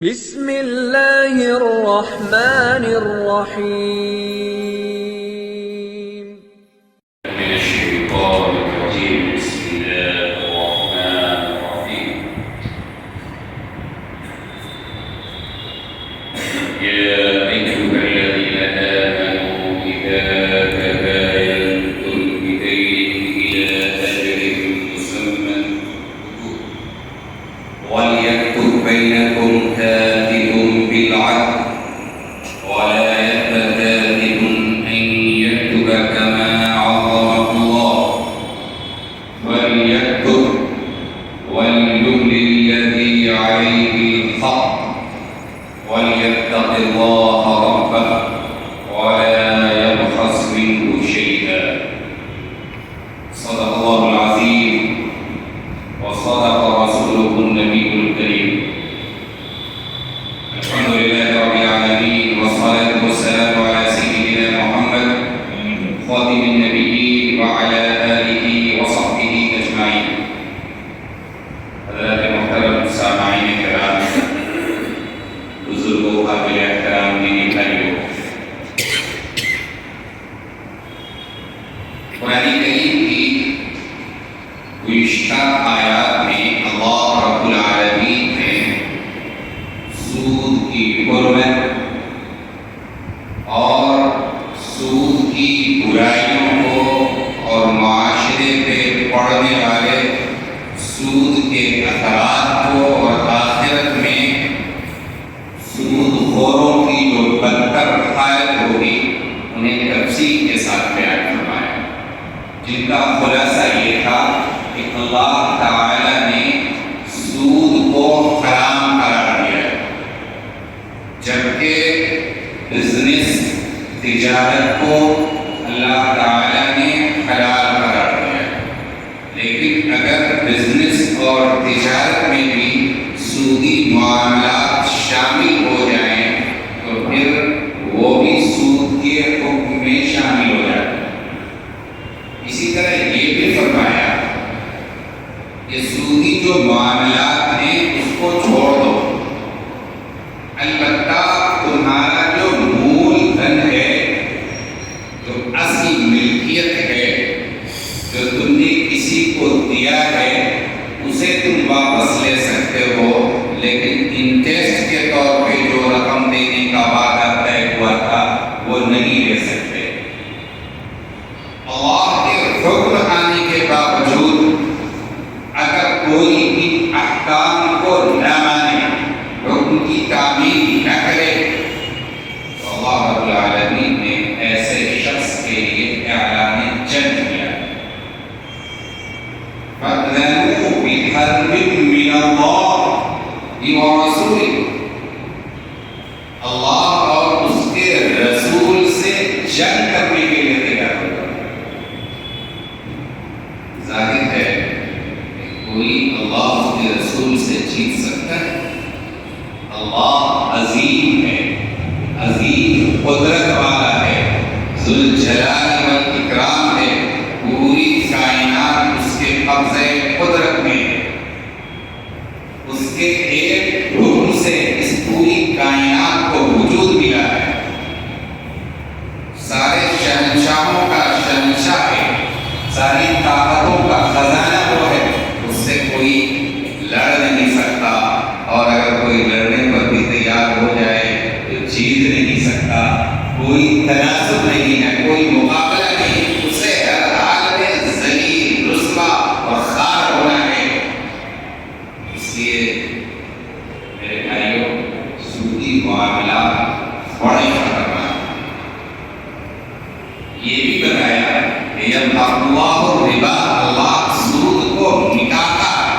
بسم اللہ الرحمن الرحیم من الشيطان الرجيم بسم الله الرحمن الرحيم يا أيها الذين آمنوا إذا تداينتم بدين إلى أجل مسمى وليكتب بينكم كاتب بالعدل ولا يأبى كاتب أن يكتب كما عظمه الله وليكتب وليملل الذي عليه الحق وليتق الله ربه ولا يبخس منه شيئا صدق الله العظيم وصدق رسوله النبي الكريم الحمد لله رب العالمين والصلاة والسلام على سيدنا محمد خاتم النبيين وعلى آله وصحبه أجمعين. حضرات محترم سامعین کرام، بزرگوں، قابل احترام دینی بھائیوں، قرآن کریم کی گزشتہ آیات میں اللہ رب العالمین نے سود کی حرمت اور سود کی برائیوں کو اور معاشرے پہ پڑنے والے سود کے اثرات کو اور آخرت میں سود خوروں کی جو بدتر حالت ہوگی انہیں تفصیل کے ساتھ بیان فرمایا، جن کا خلاصہ یہ تھا کہ اللہ تعالی نے سود کو حرام قرار دیا ہے، جبکہ بزنس تجارت کو اللہ تعالی نے حلال قرار دیا ہے. لیکن اگر بزنس اور تجارت میں بھی سودی معاملات شامل ہو جائیں تو پھر وہ بھی سود کے حکم میں شامل ہو جاتے ہیں. اسی طرح یہ بھی فرمایا کہ سودی جو معاملات ہیں اس کو چھوڑ دو، البتہ تمہارا جو مول دھن ہے، جو اصل ملکیت ہے، جو تم نے کسی کو دیا ہے، اسے تم واپس لے سکتے ہو، لیکن انٹرسٹ کے طور پہ جو رقم دینے کا وعدہ طے ہوا تھا وہ نہیں لے سکتے. اللہ کے حکم آنے کے باوجود اگر کوئی بھی احکام کو نہ مانے، حکم کی تعمیل نہ کرے، تو اللہ رب العالمین نے ایسے شخص کے لیے اعلان جنگ کیا. فَأْذَنُوا بِحَرْبٍ مِّنَ اللَّهِ وَرَسُولِهِ، اللہ اور اس کے رسول سے جنگ کرنے کے لیے تیار ہو جائے. ظاہر ہے کہ کوئی اللہ اس کے رسول سے جیت سکتا ہے؟ اللہ عظیم ہے، عظیم قدرت والا ہے، ذوالجلال والاکرام ہے، پوری کائنات اس کے قبضے قدرت میں ہے. اس کے ایک حکم سے اس پوری کائنات کو وجود ملا ہے. سارے شہنشاہوں کا شہنشاہ ہے، ساری طاقتوں کا خزانہ وہ ہے، اس سے کوئی لڑ نہیں سکتا، اور اگر کوئی لڑنے پر بھی تیار ہو جائے تو جیت نہیں سکتا. کوئی تناسب نہیں ہے، کوئی مقابلہ نہیں، اسے ہر حال میں ذلیل، رسوا اور خوار ہونا ہے. اس لیے میرے بھائیوں، سودی معاملات بڑے خطرناک. یہ بھی بتایا کہ یمحق اللہ الربا، اللہ سود کو مٹاتا ہے.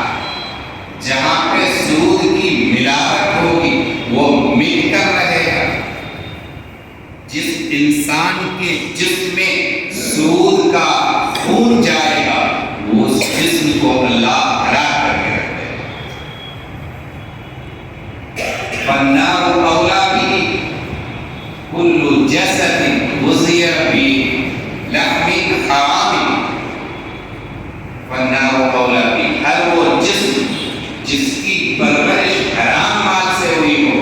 جہاں پہ سود کی ملاوٹ ہوگی وہ مٹ کر رہے گا. جس انسان کے جسم میں سود کا خون جائے گا وہ اس جسم کو اللہ ہلاک کر کے رکھ دے گا. فالنار اولیٰ به کل جسد غذی بلحم حرام. فالنار اولیٰ به، ہر وہ جسم جس کی پرورش حرام مال سے ہوئی ہو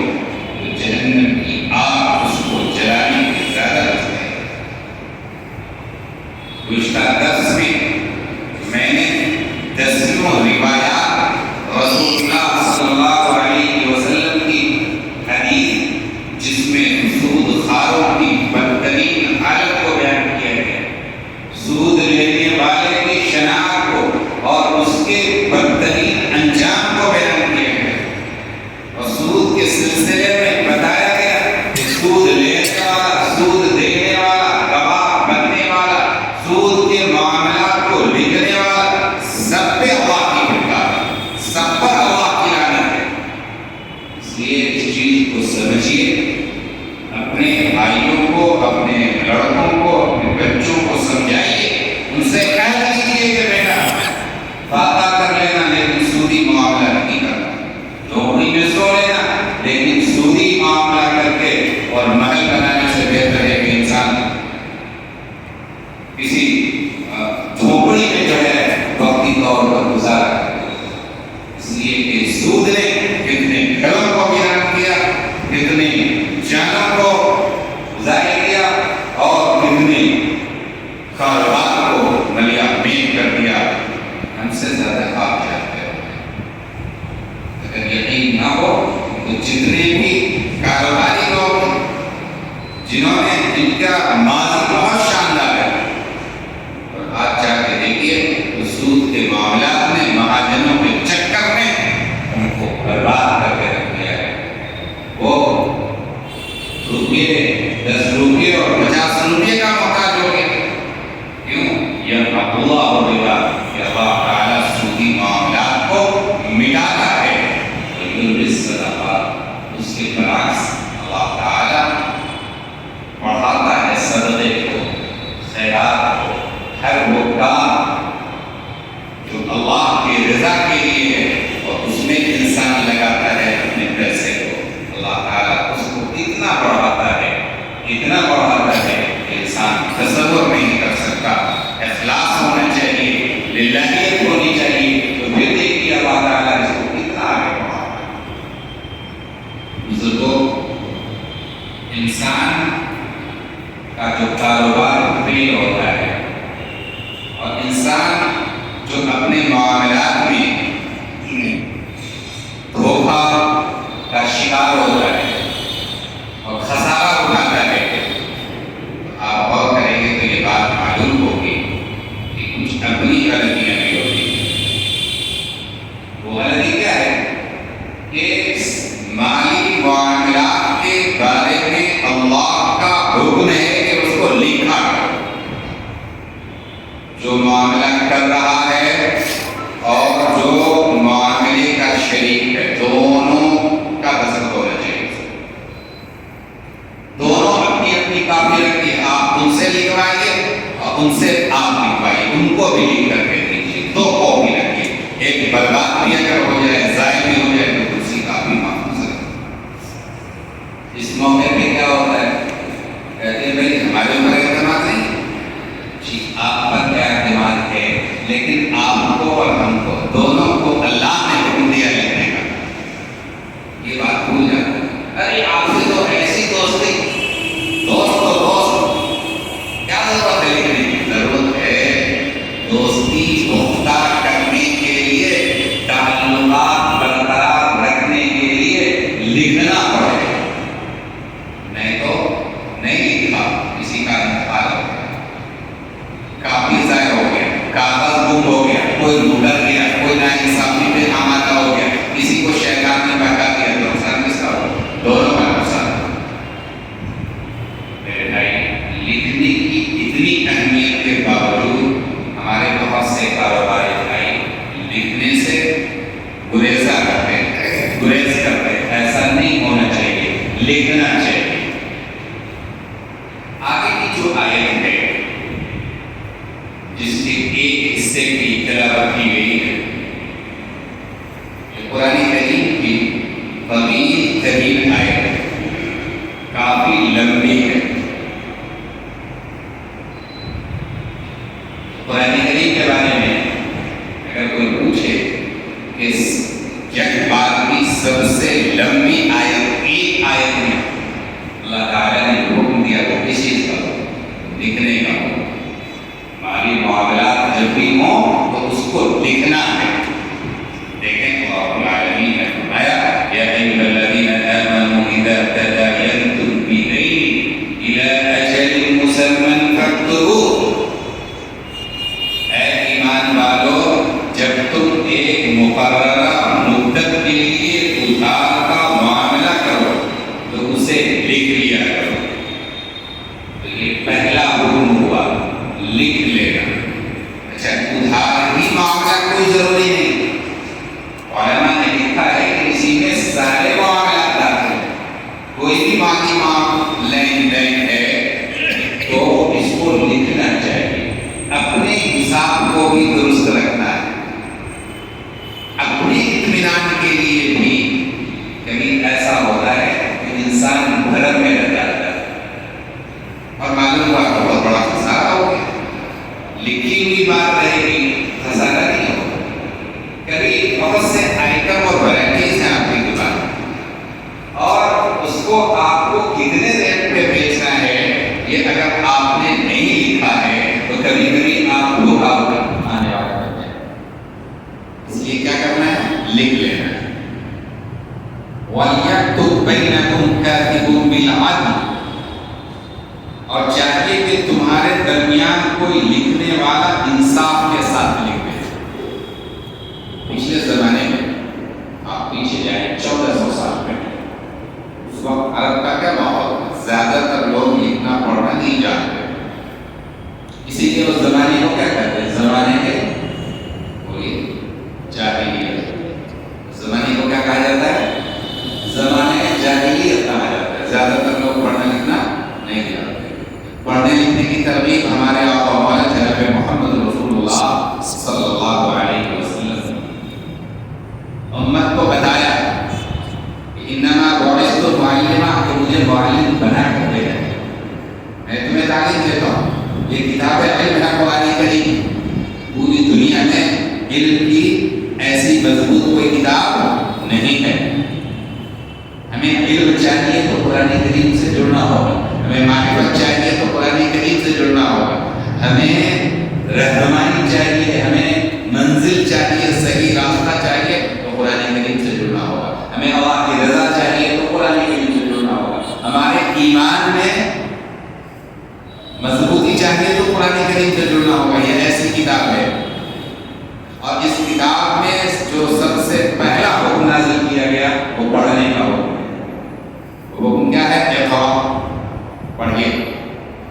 اس چیز کو سمجھیے، اپنے بھائیوں کو، اپنے لڑکوں کو، اپنے بچوں کو سمجھائیے، ان سے کہہ دیجیے کہ بیٹا وعدہ کر لینا لیکن سودی معاملہ نہیں کرنا، نوکری میں سو لینا لیکن سودی معاملہ کر کے اور محل بنانے سے بہتر ہے کہ انسان کسی جھونپڑی میں جو ہے وقتی طور پر گزارا کرے، اس لیے کہ سود نے کتنے گھروں کو ویران کیا، کتنے جانوں کو ضائع کیا اور کتنے کاروبار کو ملیا میٹ کر دیا، ہم سے زیادہ آپ جانتے ہو۔ اگر یقین نہ ہو تو جتنے بھی کاروباری لوگ ہیں جنہوں نے ان کا ماضی بہت شاندار ہے، اور آج جا کے دیکھیے تو سود کے معاملات میں، مہاجنوں کے چکر میں ان کو برباد کر کے رکھ دیا ہے۔ وہ روپیے 10 روپیے اور 50 روپیے کا محتاج ہو گئے، کیوں؟ یمحق اللہ الربا، کہ اللہ تعالیٰ سودی معاملات کو مٹاتا ہے، ویربی الصدقات، اس کے برعکس اللہ تعالیٰ بڑھاتا ہے صدقے کو، خیرات کو، ہر وہ کام جو اللہ کی رضا کے لیے ہے اور اس میں انسان لگاتا ہے اپنے پیسے کو، اللہ تعالیٰ اس کو اتنا بڑھاتا ہے کہ انسان تصور نہیں کر سکتا۔ اخلاص ہونا چاہیے، للہیت ہونی چاہیے، تو پھر دیکھیے اللہ تعالیٰ اس کو کتنا آگے بڑھاتا ہے۔ بزرگوں، انسان کا جو کاروبار فیل ہوتا ہے اور انسان جو اپنے معاملات میں دھوکہ کا شکار ہوتا ہے اور خسارہ اٹھاتا ہے، آپ غور کریں گے تو یہ بات معلوم ہوگی کہ کچھ اپنی غلطیاں بھی ہوتی ہیں۔ وہ غلطی کیا ہے کہ مالی معاملات کے بارے میں اللہ کا حکم ہے کہ اس کو لکھا کرو، جو معاملہ کر رہا ہے اور جو معاملے کا شریک ہے، دونوں کا دستخط ہونا چاہیے، دونوں اپنی اپنی کاپی رکھیے، آپ ان سے لکھوائیے اور ان سے آپ لکھوائیے، ان کو بھی لکھ کر کے دیجیے، 2 کاپی رکھیے، ایک برباد بھی اگر ہو جائے، ضائع بھی ہو جائے تو دوسری کاپی محفوظ رکھیے۔ اس موقع پہ کیا ہوتا ہے، کہتے ہیں بھائی ہمارے اوپر اعتماد نہیں، جی آپ پر کیا اعتماد ہے، لیکن آپ کو اور ہم کو دونوں کو اللہ نے حکم دیا لکھنے کا، یہ بات بھول جاتا ہے۔ ارے آپ سے تو ایسی دوستی، دوست تو دوست، کیا ضرورت ہے لکھنے کی؟ ضرورت ہے دوستی پختہ کرنے کے لیے، تعلقات برقرار رکھنے کے لیے لکھنا پڑے، نہیں تو نہیں لکھا، کسی کا انتقال ہو گیا، کاپی ضائع ہو گیا، کاغذ گم ہو گیا، کوئی گزر گیا، کوئی ناانصافی پہ آمادہ ہو گیا، کسی کو شیطان نے بہکا دیا، تو نقصان کس کا ہو؟ دونوں کا نقصان۔ میرے بھائی، لکھنے کی اتنی اہمیت کے باوجود ہمارے بہت سے کاروباری بھائی لکھنے سے گریز کرتے ہیں، ایسا نہیں ہونا چاہیے، لکھنا چاہیے۔ آگے کی جو آیت ہے جس کے ایک حصے کی تلاوت کی گئی ہے، یہ قرآن کریم کی طویل ترین آیت ہے، کافی لمبی ہے۔ قرآن کریم کے بارے میں اگر کوئی پوچھے کہ یک بات کی سب سے لمبی آیت ایک آیت میں مالی لین دین ہے تو اس کو لکھنا چاہیے. اپنے حساب کو بھی درست رکھنا ہے. اپنے اطمینان کے لیے بھی کبھی ایسا ہوتا ہے کہ انسان بھرم میں رہ جاتا ہے اور معلوم ہوا بہت بڑا خسارہ ہو گیا. لکھی ہوئی بات رہے گی، خسارہ نہیں ہوگا. کبھی بہت سے آئٹم اور ورائٹیز ہیں آپ کی دکان اور اس کو آپ کو کتنے ریٹ پہ بیچنا ہے یہ اگر آپ نے نہیں لکھا ہے تو کبھی کبھی آپ دھوکہ آنے والا ہوتا ہے. اس لیے کیا کرنا ہے؟ لکھ لینا ہے. وَلْيَكْتُبْ بَيْنَكُمْ كَاتِبٌ بِالْعَدْلِ، اور چاہیے کہ تمہارے درمیان کوئی لکھنے والا انصاف کے ساتھ لکھ دے. پچھلے زمانے میں آپ پیچھے جائیں 1400 سال پہلے، اس وقت عرب کا کیا ماحول تھا؟ زیادہ تر لوگ لکھنا پڑھنا نہیں جانتے. اسی لیے اس زمانے کو کیا کہتے ہیں؟ زمانے کے جاہلیت. زمانے کو کیا کہا جاتا ہے؟ زمانے جاہلیت کہا جاتا ہے. زیادہ تر لوگ پڑھنا لکھنا نہیں جانتے. پڑھنے لکھنے کی ترغیب ہمارے آقا مولا جناب محمد رسول اللہ صلی اللہ علیہ وسلم امت کو بتایا کہ انما بعثت معلما، کہ مجھے معلم بنا کر بھیجا ہے. میں تمہیں تعلیم دیتا ہوں. یہ کتاب علم ہے قرآن کریم. پوری دنیا میں علم کی ایسی مضبوط کوئی کتاب نہیں ہے. ہمیں علم چاہیے تو قرآن کریم سے جڑنا ہوگا. ہمیں معرفت چاہیے تو قرآن کریم سے جڑنا ہوگا. ہمیں رہنمائی چاہیے، ہمیں منزل چاہیے، صحیح راستہ چاہیے تو قرآن کریم سے جڑنا ہوگا. ہمیں اللہ کی رضا چاہیے تو قرآن کریم سے جڑنا ہوگا. ہمارے ایمان میں مضبوطی چاہیے تو قرآن کریم سے جڑنا ہوگا. یہ ایسی کتاب ہے اور اس کتاب میں جو سب سے پہلا حکم نازل کیا گیا وہ پڑھنے کا حکم ہے. حکم کیا ہے؟ اقرأ، پڑھیے.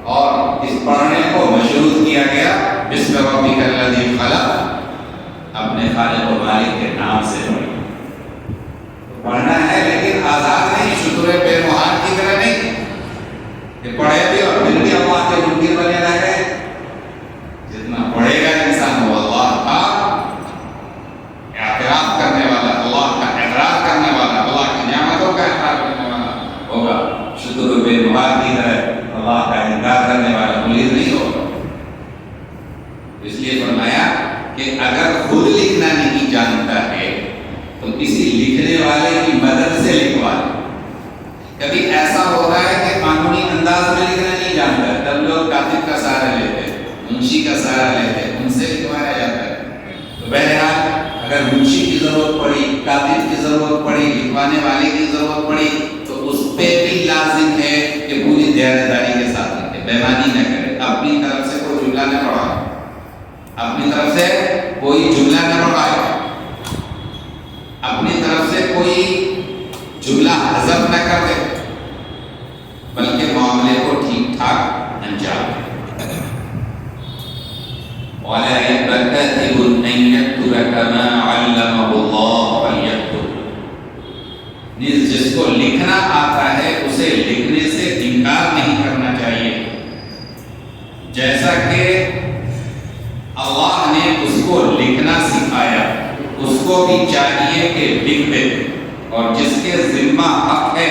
اور اس پڑھنے کو مشروط کیا گیا بسم ربک الذی خلق، اپنے خالق و مالک کے نام سے پڑھیے. پڑھنا ہے لیکن آزاد نہیں، شتر بے مہار کی طرح نہیں کہ پڑھے بھی اور پھر بھی اللہ کے منکر بنے رہے. جتنا پڑھے گا انسان وہ اللہ کا اعتراف کرنے والا، اللہ کا اقرار کرنے والا، اللہ کی نعمتوں کا اقرار کرنے والا ہوگا. شکر بے مہار کی طرح اللہ کا انکار کرنے والا ملیر نہیں ہوگا. اس لیے فرمایا کہ اگر خود لکھنا نہیں جانتا ہے تو کسی لکھنے والے کی مدد سے لکھوا لے. کبھی ایسا ہوتا ہے کہ قانونی انداز میں لکھنا نہیں جانتا ہے، تب لوگ کاتب کا سہارا لیتے ہیں، منشی کا سہارا لیتے ہیں، ان سے لکھوایا جاتا ہے. تو بہرحال اگر منشی کی ضرورت پڑی، کاتب کی ضرورت پڑی، لکھوانے والے کی ضرورت پڑی تو اس پہ بھی لازم ہے کہ پوری دیانتداری کے ساتھ لکھے، بےمانی نہ کرے. اپنی طرف سے کوئی جملہ نہ پڑھائے، اپنی طرف سے کوئی جملہ نہ پڑھائے، اپنی طرف سے کوئی جملہ حذف نہ کر دے، بلکہ معاملے کو ٹھیک ٹھاک انجام دے. وَلَا يَأْبَ كَاتِبٌ أَن يَكْتُبَ كَمَا عَلَّمَهُ اللَّهُ فَلْيَكْتُبْ. جس کو لکھنا آتا ہے اسے لکھنے سے انکار نہیں کرنا چاہیے. جیسا کہ اللہ نے اس کو لکھنا سکھایا، اس کو بھی چاہیے کہ لکھ دے، اور جس کے ذمہ حق ہے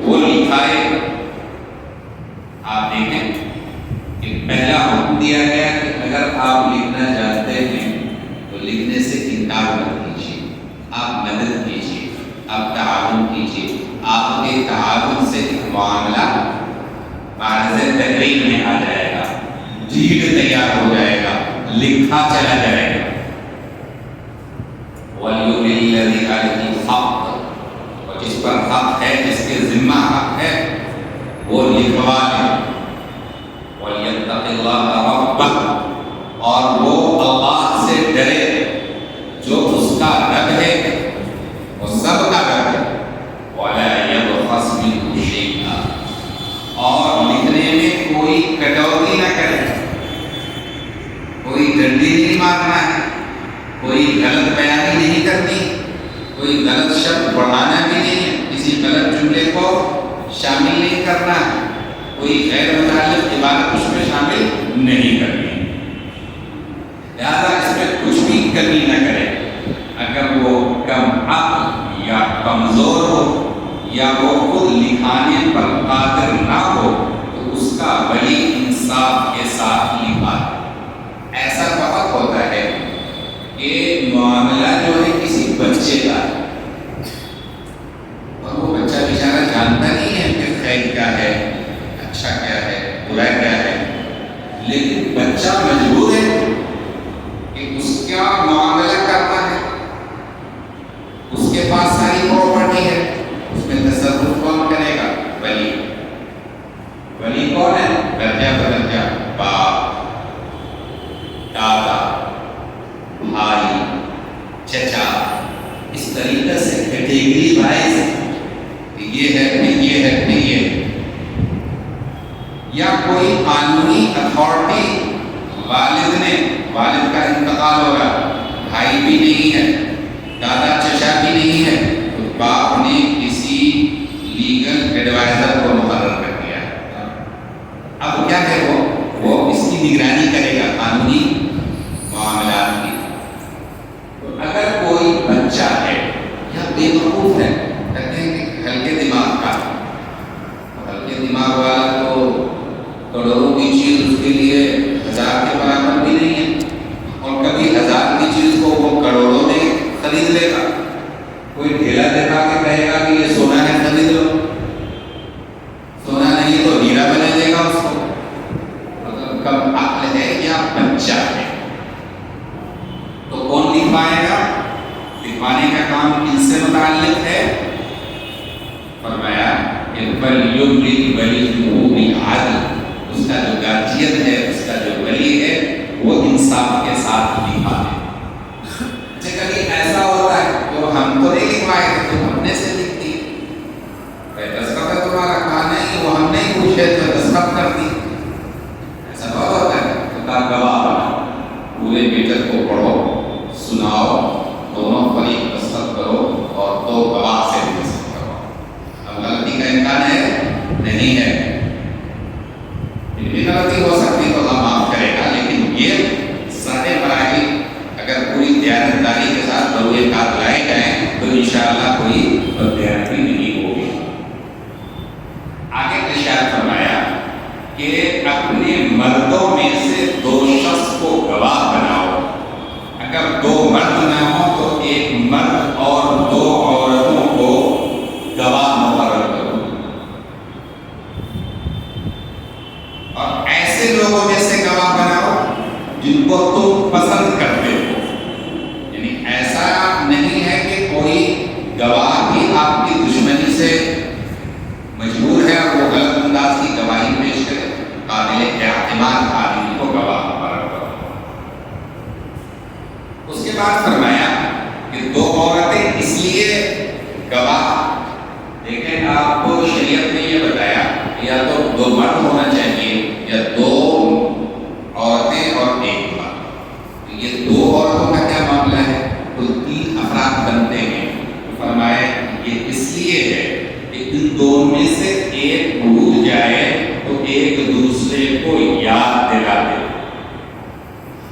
وہ لکھائے. آپ دیکھیں کہ پہلا حکم دیا گیا کہ اگر آپ لکھنا چاہتے ہیں تو لکھنے سے انکار مت کیجیے، آپ مدد کیجیے، آپ تعاون کیجیے. آپ کے تعاون سے ایک معاملہ معرض تحریر میں آ جائے گا، ڈیڈ تیار ہو جائے گا، لکھا چلا جائے گا. وَلْيُمْلِ الَّذِي عَلَيْهِ الْحَقُّ، اور جس پر حق ہے، جس کے ذمہ حق ہے وہ لکھوا لے. وَلْيَتَّقِ اللَّهَ رَبَّهُ، اور وہ اللہ سے ڈرے جو اس کا رب ہے، وہ سب کا رب ہے. وَلَا يَبْخَسْ مِنْهُ شَيْئًا، اور لکھنے میں کوئی کٹوتی نہ کرے، کوئی ڈنڈی نہیں مارنا ہے، کوئی غلط بیانی نہیں کرنی، کوئی غلط شبد بڑھانا بھی نہیں ہے، کسی غلط جملے کو شامل نہیں کرنا ہے، کوئی غیر متعلق عبادت اس میں شامل نہیں کرنی، لہذا اس میں کچھ بھی کمی نہ کرے۔ اگر وہ کم عقل یا کمزور ہو یا وہ خود لکھانے پر قادر نہ ہو تو اس کا ولی انصاف کے ساتھ لکھا دے۔ ایسا بہت ہوتا ہے کہ معاملہ جو ہے کسی بچے کا ہے اور وہ بچہ بیچارہ جانتا نہیں ہے کہ خیر کیا ہے، اچھا کیا ہے، برا کیا ہے، لیکن بچہ مجبور ہے کہ اس کا معاملہ کرنا ہے، اس کے پاس ساری پراپرٹی ہے، اس میں تصرف کون کرے گا؟ ولی۔ ولی کون ہے؟ درجہ بدرجہ باپ، دادا، بھائی، چچا، اس طریقے سے کیٹیگری وائز یہ ہے پھر یہ ہے پھر یہ، یا کوئی قانونی اتھارٹی والد کا انتقال ہوگا، بھائی بھی نہیں ہے، دادا چچا بھی نہیں ہے، تو باپ نے کسی لیگل ایڈوائزر کو مقرر کر دیا ہے۔ اب کیا ہے وہ اس کی نگرانی کرے گا قانونی معاملات کی۔ تو اگر کوئی بچہ ہے یا بے وقوف ہے، کہتے ہیں کہ ہلکے دماغ کا، ہلکے دماغ والا تو کروڑوں کی چیز اس کے لیے 1000 کے برابر بھی نہیں ہے، اور کبھی 1000 کی چیز کو وہ کروڑوں میں خرید لے گا۔ کوئی ڈھیلا دکھا کے کہے گا کہ یہ سونا ہے خرید لو، سونا نہیں تو ہیرا بنا دے گا اس کو۔ مطلب کم عقل ہے یا بچہ ہے، تو کون لکھوائے گا؟ لکھوانے کا کام کن سے متعلق ہے؟ فرمایا کہ فَلْيُمْلِلْ وَلِيُّهُ بِالْعَدْلِ، اس کا جو گارجین ہے، اس کا جو ولی ہے، وہ انصاف کے ساتھ لکھا ہے۔ اچھا کبھی ایسا ہوتا ہے جو ہم تو نہیں لکھوائے تھے، تو ہم نے سے لکھ دی، دستخط ہے تمہارا، کہا نہیں وہ ہم نہیں پوچھے تو دستخط کر دی، ایسا بہت ہوتا ہے۔ تو کہا گواہ بناؤ، پورے میٹر کو پڑھو، سناؤ، دونوں فریق دستخط کرو اور 2 گواہ سے بھی دستخط کرو۔ اب غلطی کا امکان ہے؟ نہیں ہے، غلطی ہو سکتی تو اللہ معاف کرے گا، لیکن یہ سارے مراحل اگر پوری دیانتداری کے ساتھ بروئے کار لائے جائیں تو انشاءاللہ کوئی بددیانتی نہیں ہوگی۔ آگے ارشاد فرمایا کہ اپنے مردوں میں سے 2 شخص کو گواہ بناؤ، اگر 2 مرد نہ ہوں تو 1 مرد اور 2 عورتوں کو گواہ مقرر کرو، اور ایسے لوگوں میں سے گواہ بناؤ جن کو تم پسند کرتے ہو، یعنی ایسا نہیں ہے کہ کوئی گواہ بھی آپ کی دشمنی سے مجبور ہے اور وہ غلط انداز کی گواہی پیش کرے، قابل اعتماد آدمی کو گواہ مقرر کرو۔ اس کے بعد فرمایا کہ 2 عورتیں اس لیے گواہ، دیکھیں آپ کو شریعت نے یہ بتایا یا تو 2 مرد ہونا چاہیے یا 2 عورتیں اور 1 مرد، یہ 2 عورتوں کا کیا معاملہ ہے؟ کل 3 افراد بنتے ہیں۔ فرمایا یہ اس لیے ہے کہ ان 2 میں سے ایک بھول جائے تو ایک دوسرے کو یاد دلا دے،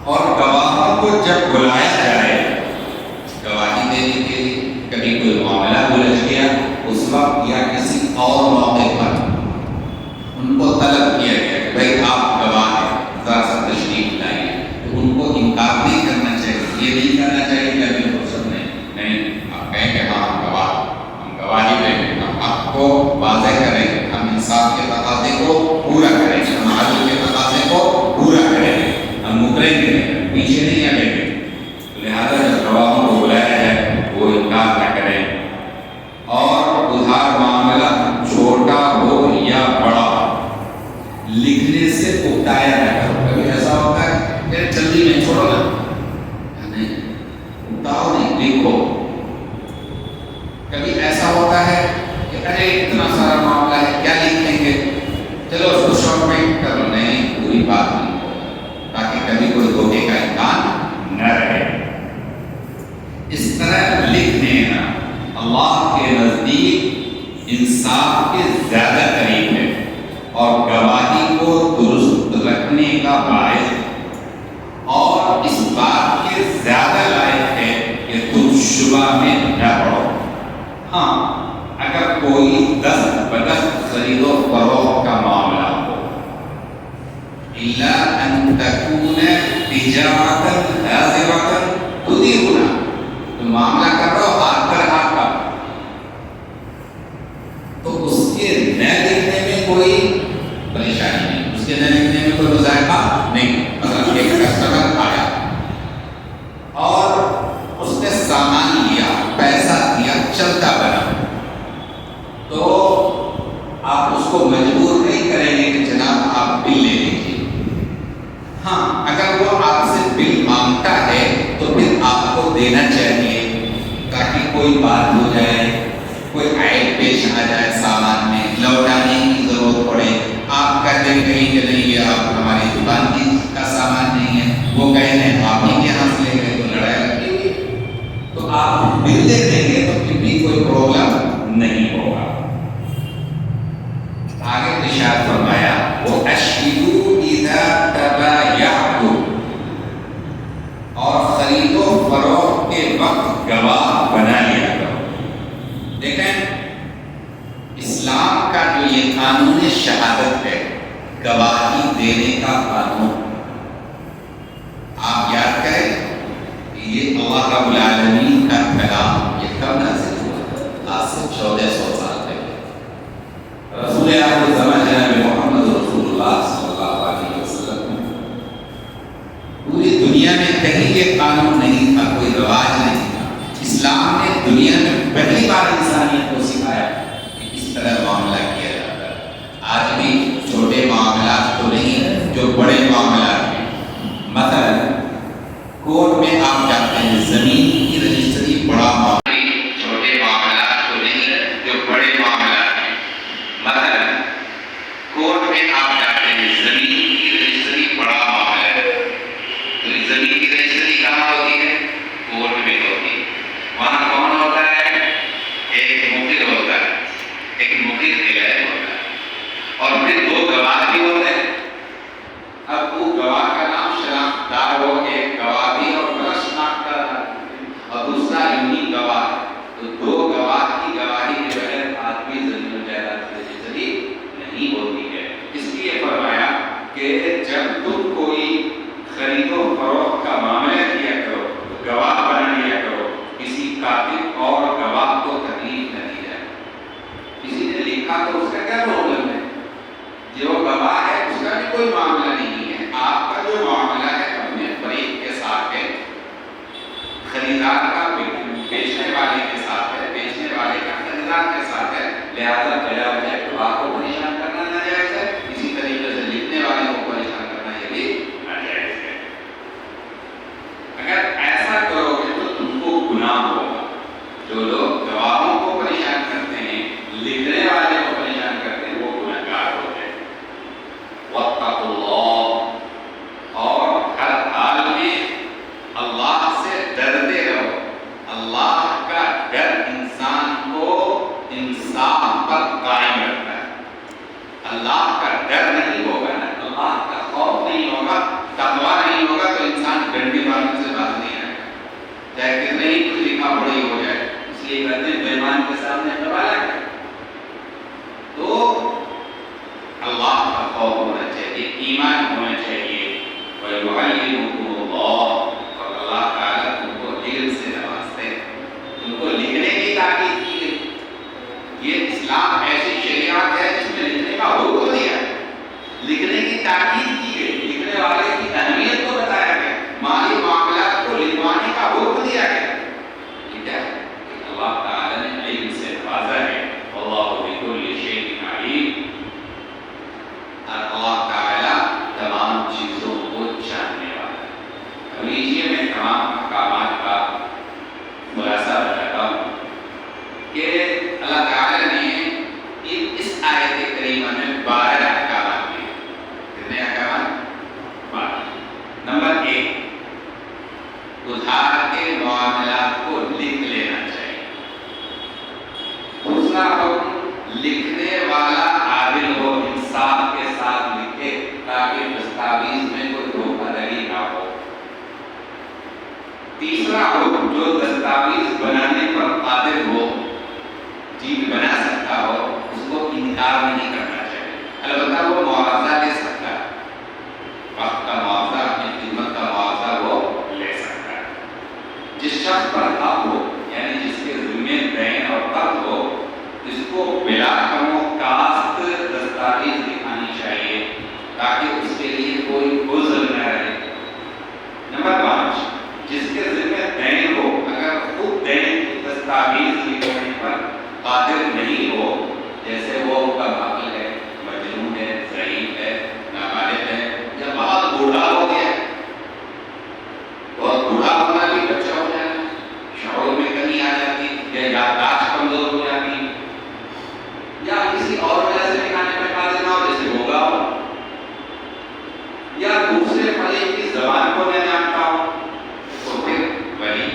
اور گواہوں کو جب بلایا جائے گواہی دینے کے لیے، کبھی کوئی معاملہ بلجھ گیا اس وقت یا کسی اور موقع پر ان کو طلب کیا گیا کہ بھائی آپ گواہ ہیں، ذرا سا تشریف لائیے، تو ان کو انکار نہیں کرنا چاہیے، یہ نہیں کرنا چاہیے کہ ابھی فرصت نہیں، آپ کہیں کہ ہاں ہم گواہی دیں گے، ہم آپ کو واضح کریں گے، ہم انصاف کے تقاضے کو پورا کریں گے، ہم عدل کے تقاضے کو پورا کریں گے، ہم مکریں گے، پیچھے نہیں ہٹیں گے۔ لہٰذا جب گواہوں کو بلایا جائے وہ انکار نہ کریں، اور ادھار معاملہ چھوٹا ہو یا بڑا لکھنے سے اکتایا نہ کرو۔ کبھی ایسا ہوتا ہے کہ جلدی میں چھوڑو نا، نہیں اکتاؤ نہیں، لکھو۔ کبھی ایسا ہوتا ہے کہ ارے اتنا سارا معاملہ ہے کیا لکھیں گے، چلو اس کو شارٹ میں کر لو، نہیں پوری بات لکھو تاکہ کبھی کوئی دھوکے کا امکان نہ رہے۔ اس طرح لکھ دینا اللہ کے نزدیک انسان انصاف کے زیادہ قریب ہے اور گواہی کو درست رکھنے کا باعث اور اس بات کے زیادہ لائق ہے کہ تم شبہ میں نہ پڑو۔ ہاں، اگر کوئی دست بدست خرید و فروخت کا معاملہ ہو، الا ان تکون تجارۃ حاضرۃ تدیرونہ، تو معاملہ کر رہا ہو ہاتھ پر ہاتھ کا، تو اس کے نہ دیکھنے میں کوئی پریشانی نہیں، اس کے نہ دیکھنے میں کوئی مذائقہ نہیں۔ مثلا ایک کسٹمر آیا اور اس نے سامان لیا، پیسہ دیا، چلتا بنا، تو آپ اس کو مجبور نہیں کریں گے کہ جناب آپ بل لے لیجیے۔ ہاں، اگر وہ آپ سے بل مانگتا ہے تو پھر آپ کو دینا چاہیے تاکہ کوئی بات ہو جائے، کوئی عیب پیش آ جائے سامان میں، لوٹانے کی ضرورت پڑے، آپ کہہ دیں کہیں کہ نہیں یہ آپ ہماری دکان کی کا سامان نہیں ہے، وہ کہیں گے آپ ہی کے یہاں سے لے گئے، تو لڑائی لگے گی۔ تو آپ بل دے دیں گے تو پھر بھی کوئی پرابلم نہیں ہوگا۔ آگے ارشاد فرمایا وَأَشْهِدُوا إِذَا تَبَايَعْتُمْ، اور خرید و فروخت کے وقت گواہ بنا لیا کرو۔ دیکھیں، اسلام کا جو یہ قانون شہادت ہے، گواہی دینے کا قانون، آپ یاد کریں یہ اللہ رب العالمین کا کلام یہ کب نازل ہوا؟ آج سے 1400 سال پہلے۔ رسول آخر زمان جناب محمد رسول اللہ صلی اللہ علیہ وسلم، پوری دنیا میں کہیں یہ قانون نہیں تھا، کوئی رواج نہیں تھا۔ اسلام نے دنیا میں پہلی بار انسانیت کو سکھایا کہ اس طرح معاملہ کیا جاتا ہے۔ آج بھی چھوٹے معاملات تو نہیں جو بڑے معاملات ہیں، مثلا کورٹ میں آپ جاتے ہیں، زمین کی رجسٹری بڑا معاملہ، چھوٹے معاملات تو نہیں جو بڑے معاملات ہیں، مثلا کورٹ میں آپ جاتے ہیں، زمین کی رجسٹری بڑا معاملہ ہے، تو زمین کی رجسٹری کہاں ہوتی ہے؟ کورٹ میں ہوتی ہے۔ وہاں کون ہوتا ہے؟ ایک مقر ہوتا ہے، ایک مقر غیر ہوتا ہے، اور پھر دو گواہ بھی ہوتے ہیں۔ اب وہ گواہ کا نام شناخت دار ہو، ایک گواہ بھی اور بڑا شناخت دار اور دوسرا یونی گواہ، تو دو گواہ کی گواہی کے بغیر آدمی زمین و جائیداد کی رجسٹری نہیں ہوتی ہے۔ اس لیے فرمایا کہ جب تم کوئی خرید و فروخت کا معاملہ کیا کرو تو گواہ بنا لیا کرو، کسی کاتب اور گواہ کو تکلیف نہ دی جائے۔ کسی نے لکھا تو اس کا کیا پرابلم ہے؟ جو گواہ ہے اس کا بھی کوئی معاملہ نہیں ہے۔ آپ کا جو معاملہ ہے اپنے فریق کے ساتھ ہے، خریدار کا بیچنے والے کے ساتھ ہے، بیچنے والے کا خریدار کے ساتھ ہے، لہذا بلا وجہ گواہ کو پریشان کرنا ناجائز ہے، اسی طریقے سے لکھنے والے کو پریشان کرنا یہ بھی ناجائز ہے۔ اگر ایسا کرو گے تو تم کو گناہ ہوگا۔ جو لوگ گواہوں کو پریشان کرتے ہیں، لکھنے والے کو پریشان لکھنے والا عادل ہو، انصاف کے ساتھ لکھے تاکہ دستاویز میں کوئی دھوکہ دہی نہ ہو۔ تیسرا ہو جو دستاویز بنانے پر قادر ہو، چیز بنا سکتا ہو، اس کو انکار نہیں کرنا چاہیے۔ البتہ وہ معاوضہ لے سکتا ہے، وقت کا معاوضہ، اپنی خدمت کا معاوضہ وہ لے سکتا ہے۔ جس شخص پر حق ہو، یعنی جس کے ذمہ دین اور قرض ہو، اس کو بلا کم و کاست دستاویز دکھانی چاہیے تاکہ اس کے لیے کوئی عذر نہ رہے۔ نمبر 5، جس کے ذمہ دین ہو، اگر خود دین کی دستاویز لکھنے پر قادر نہیں ہو، جیسے وہ کمعقل ہے، مجنون ہے، ضعیف ہے، نابالغ ہے، یا بہت بوڑھا ہو گیا، بہت بوڑھا ہونا بھی بچہ ہو جائے، شعور میں کمی آ جاتی، یا یادداشت کمزور ہو جاتی، یا کسی اور وجہ سے لکھانے میں قادر نہ ہو، جیسے ہوگا ہو، یا دوسرے فریق کی زبان کو نہ جانتا ہو، تو پھر ولی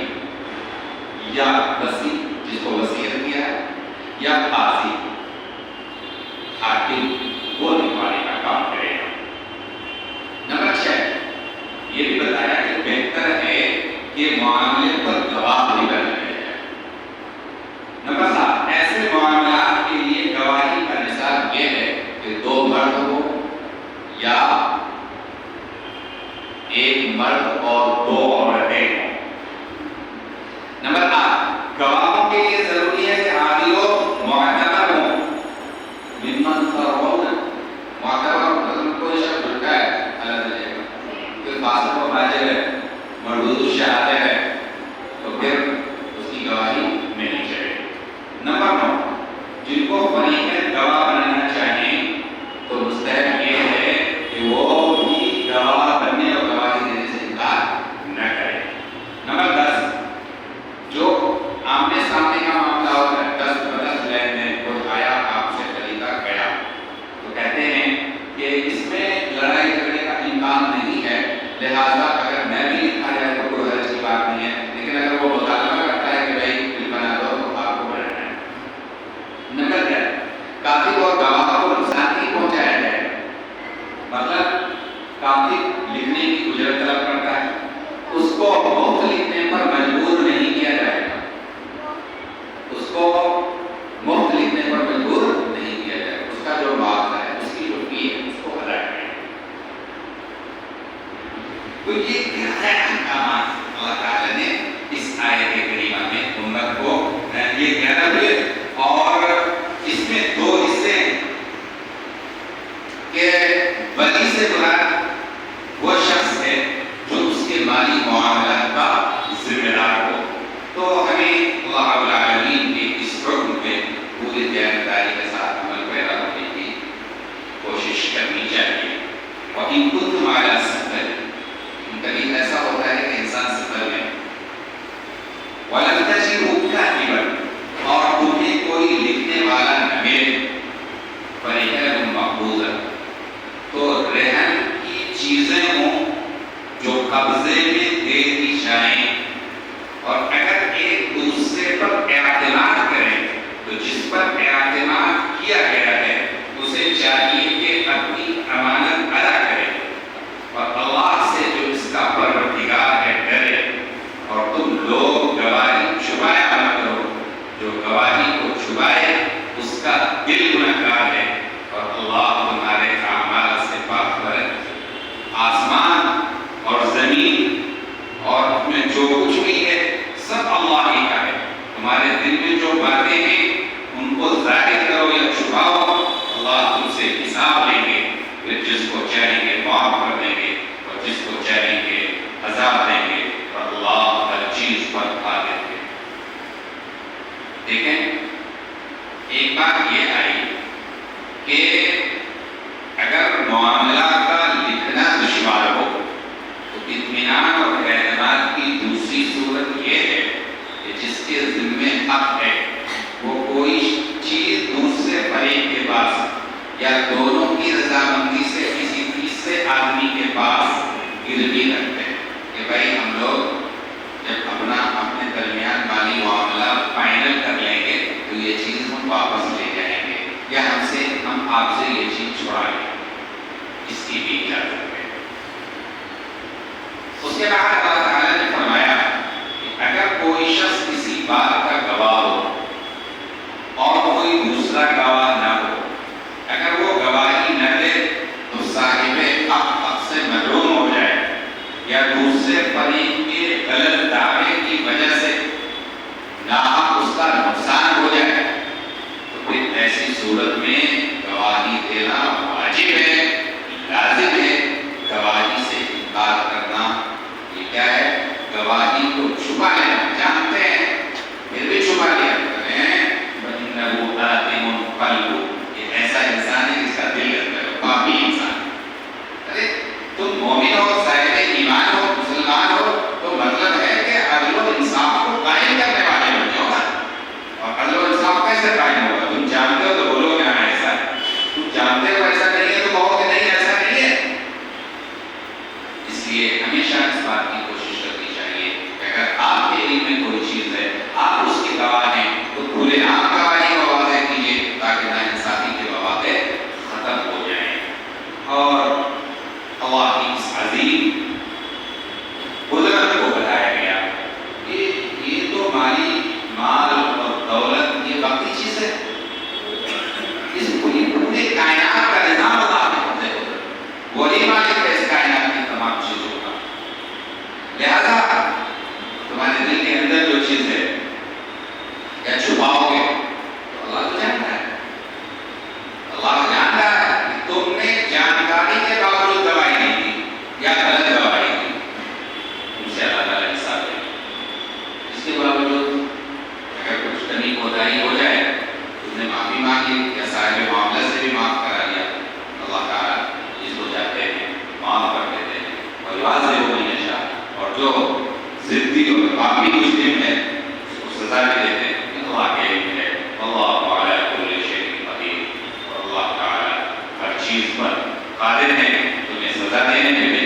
یا وصی، جس کو وصیت کیا ہے، یا قاضی، حاکم، وہ لکھوانے کا کام کرے گا۔ نمبر 6، یہ بھی بتایا کہ بہتر ہے کہ معاملے پر گواہ بھی بنایا جائے۔ نمبر 7، ایسے معاملات کے لیے گواہی کا نصاب یہ ہے کہ 2 مرد ہو یا ایک مرد اور 2 عورتیں ہوں۔ نمبر 8، گواہوں کے لیے ضروری ہے کہ عادل و معتبر ہوں، ممن ترون، معتبر مطلب کوئی شخص جھوٹا ہے الگ جائے گا، کوئی فاسق و فاجر ہے، مردود الشہادہ ہے، تو پھر اس کی گواہی ملنی چاہیے۔ نمبر 9، جن کو فریقین گواہ بنانا چاہیں تو مستحب یہ ہے کہ وہ بھی گواہ بننے اور گواہی دینے سے انکار نہ کرے۔ نمبر 10، جو آمنے سامنے کا معاملہ ہوتا ہے، 10 بدس لین دین، کوئی آیا آپ سے خریدا گیا، تو کہتے ہیں کہ اس میں لڑائی جھگڑے کا امکان نہیں ہے، لہذا اگر میں بھی لکھا جائے تو کوئی حرج کی بات نہیں ہے، لیکن اگر وہ مطالبہ کرتا ہے کہ بھائی بل بنا دو تو آپ کو بنانا ہے۔ نمبر 11، کاتب اور گواہ کو نقصان نہیں پہنچایا جائے، مطلب کاتب لکھنے کی اجرت طلب کرتا ہے، اس کو مفت لکھنے پر مجبور نہیں کیا جائے گا، اس کو مفت لکھنے پر مجبور نہیں کیا جائے گا، اس کا جو معاوضہ ہے، اس کی جو فی ہے، اس کو ادا کریں۔ تو یہ 11 احکامات اللہ تعالیٰ نے اس آیت کریمہ میں امت کو یہ 11 ہوئے، اور اس میں 2 حصے ہیں کہ ولی سے مراد وہ شخص ہے جو اس کے مالی معاملات کا ذمہ دار ہو۔ تو ہمیں اللہ رب العالمین کے اس حکم پہ پوری دیانتداری کے ساتھ عمل پیرا ہونے کی کوشش کرنی چاہیے۔ وَإِن كُنتُمْ عَلَىٰ سَفَرٍ، کبھی ایسا ہوتا ہے کہ انسان سفر میں، وَلَمْ تَجِدُوا كَاتِبًا، اور تمہیں کوئی لکھنے والا نہ ملے، فَرِهَانٌ مَقْبُوضَةٌ، تو رہن کی چیزیں ہوں جو قبضے میں دے دی جائیں، اور اگر ایک دوسرے پر اعتماد کریں تو جس پر اعتماد کیا گیا ہے اسے چاہیے کہ اپنی امانت ادا کرے، اور اللہ سے جو اس کا پروردگار ہے ڈرے، اور تم لوگ گواہی چھپایا نہ کرو، جو گواہی کو چھپائے اس کا دل گنہگار ہے، اور اللہ تمہارے اعمال سے باخبر ہے۔ آسمان اور زمین اور اس میں جو کچھ بھی ہے سب اللہ ہی کا ہے، تمہارے دل میں جو باتیں ہیں ان کو ظاہر کرو یا چھپاؤ، اللہ تم سے حساب لیں گے، پھر جس کو چاہیں گے معاف کر دیں گے، اور جس کو چاہیں گے عذاب دیں گے، اور اللہ ہر چیز پر قادر ہے۔ دیکھیں، ایک بات یہ آئی کہ اگر معاملہ کا لکھنا دشوار ہو تو اطمینان اور اعتماد کی دوسری صورت یہ ہے کہ جس کے ذمے حق ہے وہ کوئی چیز دوسرے فریق کے پاس یا دونوں کی رضامندی سے کسی تیسرے آدمی کے پاس گروی رکھتے ہیں کہ بھائی ہم لوگ جب اپنے درمیان مالی معاملہ فائنل کر لیں گے تو یہ چیز ہم واپس لے جائیں گے، یا ہم سے ہم آپ سے یہ چیز چھڑا لیں، اس کی بھی اجازت ہے۔ اس کے بعد اللہ تعالیٰ نے فرمایا کہ اگر کوئی شخص کسی بات کا گواہ ہو اور کوئی دوسرا گواہ نہ ہو، اگر وہ گواہی نہ دے تو صاحب حق سے محروم ہو جائے یا دوسرے فریق کے غلط دعوے کی وجہ سے ناحق اس کا نقصان ہو جائے، تو پھر ایسی صورت میں گواہی دینا واجب ہے، لازم ہے۔ گواہی سے انکار کرنا یہ کیا ہے؟ گواہی کو چھپا لینا، جانتے ہیں پھر بھی چھپا لیا کرتے ہیں۔ وَإِنَّهُ آثِمٌ قَلْبُهُ، یہ ایسا انسان ہے جس کا دل اندر ہے، پاپی انسان۔ ارے تم مومن ہو، صاحب ایمان ہو، مسلمان ہو، تو مطلب ہے کہ عدل و انصاف کو قائم کرنے والے بن جاؤ نا۔ اور عدل و انصاف کیسے قائم ہوگا؟ تم جانتے ہو تو بولو کہ ہاں ایسا ہے، تم جانتے ہو ایسا نہیں ہے تو کہو کہ نہیں ایسا نہیں ہے۔ اس لیے ہمیشہ اس بات کی کوشش کرنی چاہیے کہ اگر آپ کے علم میں کوئی چیز ہے، آپ اس کے گواہ ہیں، تو کھلے عام گواہی کو واضح کیجیے تاکہ ناانصافی کے مواقع ختم ہو جائیں۔ اور اللہ کی اس عظیم قدرت کو بتایا گیا کہ یہ تو مال اور دولت یہ وقتی چیز ہے، اس پورے کائنات کا نظام اللہ نے ہوتے وہی مالک ہے اس کائنات کی تمام چیزوں کا۔ لہذا تمہارے دل کے اندر جو چیز ہے یا چھپاؤ گے تو اللہ تو جانتا ہے، اللہ جانتا ہے کہ تم نے جانکاری کے باوجود گواہی نہیں دی یا غلط گواہی دی، تم سے اللہ تعالیٰ حساب لے گا۔ اس کے باوجود اگر کچھ کمی کوتاہی ہو جائے، تم نے معافی مانگی یا صاحب معاملہ سے بھی معاف کرا لیا، اللہ تعالیٰ جس کو چاہتے ہیں معاف کر دیتے ہیں، اور واضح ہو نہیں نشا، اور جو ضدی اور پاپی مسلم ہے اس کو سزا بھی دیتے ہیں۔ اللہ کے علم ہے، اللہ علی کل شیء قدیر، اور اللہ تعالیٰ ہر چیز پر قادر ہے، تمہیں سزا دینے میں